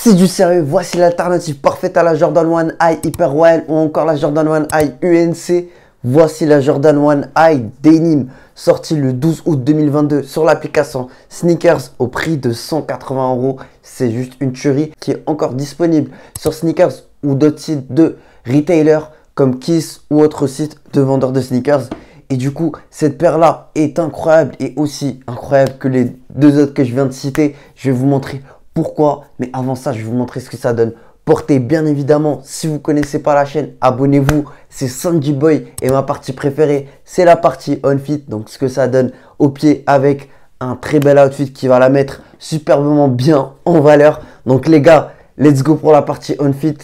C'est du sérieux, voici l'alternative parfaite à la Jordan 1 High Hyper Wild ou encore la Jordan 1 High UNC. Voici la Jordan 1 High Denim, sortie le 12 août 2022 sur l'application Sneakers au prix de 180 €. C'est juste une tuerie qui est encore disponible sur Sneakers ou d'autres sites de retailers comme Kiss ou autres sites de vendeurs de sneakers. Et du coup, cette paire-là est incroyable et aussi incroyable que les deux autres que je viens de citer. Je vais vous montrer pourquoi, mais avant ça, je vais vous montrer ce que ça donne. Portez bien évidemment, si vous ne connaissez pas la chaîne, abonnez-vous. C'est Sanji Boy et ma partie préférée, c'est la partie on fit. Donc ce que ça donne au pied avec un très bel outfit qui va la mettre superbement bien en valeur. Donc les gars, let's go pour la partie on fit.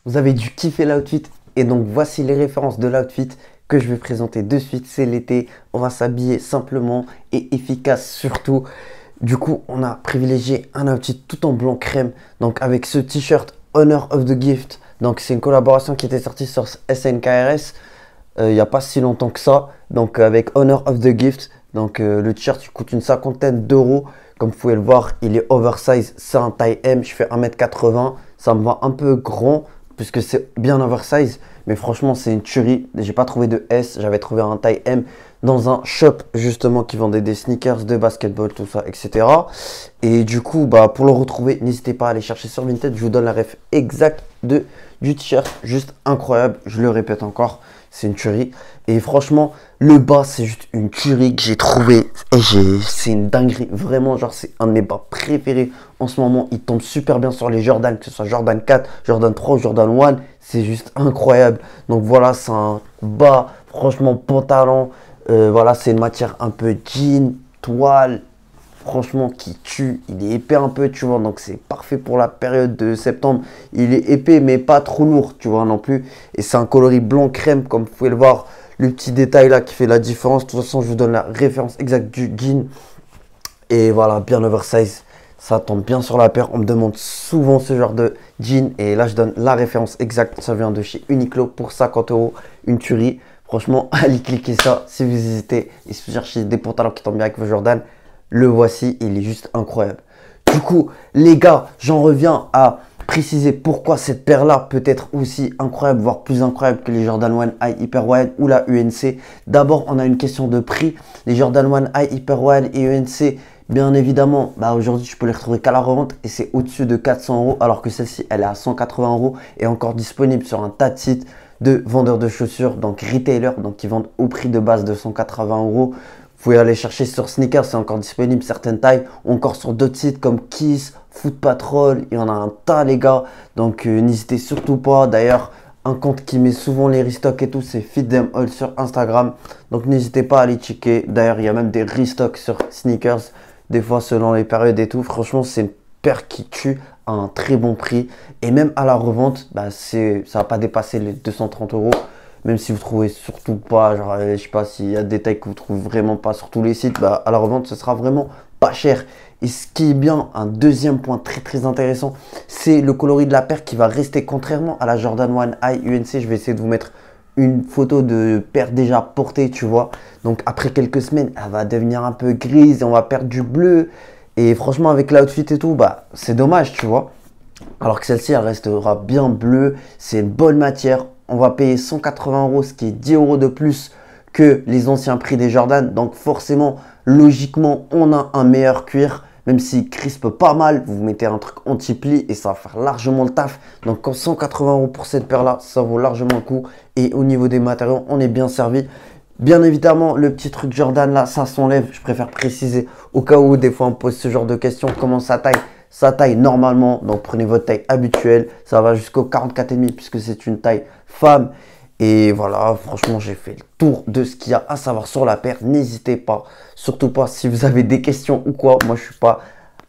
Vous avez dû kiffer l'outfit et donc voici les références de l'outfit que je vais présenter de suite. C'est l'été, on va s'habiller simplement et efficace surtout. Du coup, on a privilégié un outfit tout en blanc crème. Donc avec ce t-shirt Honor of the Gift. Donc c'est une collaboration qui était sortie sur SNKRS il n'y a pas si longtemps que ça. Donc avec Honor of the Gift. Donc le t-shirt il coûte une cinquantaine d'euros. Comme vous pouvez le voir, il est oversize. C'est un taille M. Je fais 1m80. Ça me va un peu grand, puisque c'est bien oversize, mais franchement c'est une tuerie. J'ai pas trouvé de S, j'avais trouvé un taille M dans un shop justement qui vendait des sneakers de basketball, tout ça, etc. Et du coup, pour le retrouver, n'hésitez pas à aller chercher sur Vinted. Je vous donne la ref exacte du t-shirt, juste incroyable. Je le répète encore, c'est une tuerie. Et franchement, le bas, c'est juste une tuerie que j'ai trouvé. Et c'est une dinguerie, vraiment, genre c'est un de mes bas préférés en ce moment. Il tombe super bien sur les Jordan, que ce soit Jordan 4, Jordan 3 ou Jordan 1. C'est juste incroyable. Donc voilà, c'est un bas, franchement, pantalon. Voilà, c'est une matière un peu jean, toile, franchement, qui tue. Il est épais un peu, tu vois, donc c'est parfait pour la période de septembre. Il est épais, mais pas trop lourd, tu vois, non plus. Et c'est un coloris blanc crème, comme vous pouvez le voir. Le petit détail là qui fait la différence. De toute façon, je vous donne la référence exacte du jean. Et voilà, bien oversize. Ça tombe bien sur la paire. On me demande souvent ce genre de jean. Et là, je donne la référence exacte. Ça vient de chez Uniqlo pour 50 €. Une tuerie. Franchement, allez cliquer ça si vous hésitez. Et si vous cherchez des pantalons qui tombent bien avec vos Jordan, le voici. Il est juste incroyable. Du coup, les gars, j'en reviens à préciser pourquoi cette paire-là peut être aussi incroyable, voire plus incroyable que les Jordan 1 High Hyper Wild ou la UNC. D'abord, on a une question de prix. Les Jordan 1 High Hyper Wild et UNC, bien évidemment, aujourd'hui, je peux les retrouver qu'à la revente et c'est au-dessus de 400 €, alors que celle-ci, elle est à 180 € et encore disponible sur un tas de sites de vendeurs de chaussures, donc retailers, donc qui vendent au prix de base de 180 €. Vous pouvez aller chercher sur Sneakers, c'est encore disponible certaines tailles, ou encore sur d'autres sites comme Kiss, Foot Patrol, il y en a un tas les gars, donc n'hésitez surtout pas. D'ailleurs, un compte qui met souvent les restocks et tout, c'est Fit Them All sur Instagram, donc n'hésitez pas à aller checker. D'ailleurs, il y a même des restocks sur Sneakers, des fois selon les périodes et tout. Franchement, c'est une paire qui tue à un très bon prix, et même à la revente, ça va pas dépasser les 230 €. Même si vous trouvez surtout pas, genre, je sais pas s'il y a des tailles que vous trouvez vraiment pas sur tous les sites, à la revente, ce sera vraiment pas cher. Et ce qui est bien, un deuxième point très intéressant, c'est le coloris de la paire qui va rester, contrairement à la Jordan 1 High UNC. Je vais essayer de vous mettre une photo de paire déjà portée, tu vois. Donc après quelques semaines, elle va devenir un peu grise et on va perdre du bleu. Et franchement, avec l'outfit et tout, c'est dommage, tu vois. Alors que celle-ci, elle restera bien bleue. C'est une bonne matière. On va payer 180 €, ce qui est 10 € de plus que les anciens prix des Jordan. Donc forcément, logiquement, on a un meilleur cuir. Même s'il crispe pas mal, vous mettez un truc anti-pli et ça va faire largement le taf. Donc 180 € pour cette paire-là, ça vaut largement le coup. Et au niveau des matériaux, on est bien servi. Bien évidemment, le petit truc Jordan là, ça s'enlève. Je préfère préciser au cas où des fois on pose ce genre de questions. Comment ça taille? sa taille normalement. Donc prenez votre taille habituelle. Ça va jusqu'au 44,5 puisque c'est une taille femme. Et voilà, franchement, j'ai fait le tour de ce qu'il y a à savoir sur la paire. N'hésitez pas, surtout pas si vous avez des questions ou quoi. Moi, je suis pas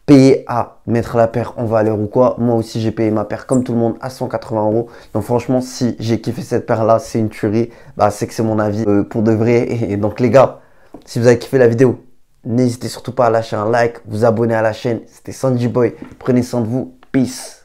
payé à mettre la paire en valeur ou quoi. Moi aussi, j'ai payé ma paire comme tout le monde à 180 euros. Donc franchement, si j'ai kiffé cette paire-là, c'est une tuerie. Bah, c'est que c'est mon avis pour de vrai. Et donc les gars, si vous avez kiffé la vidéo, n'hésitez surtout pas à lâcher un like, vous abonner à la chaîne. C'était Sanji Boy. Prenez soin de vous. Peace.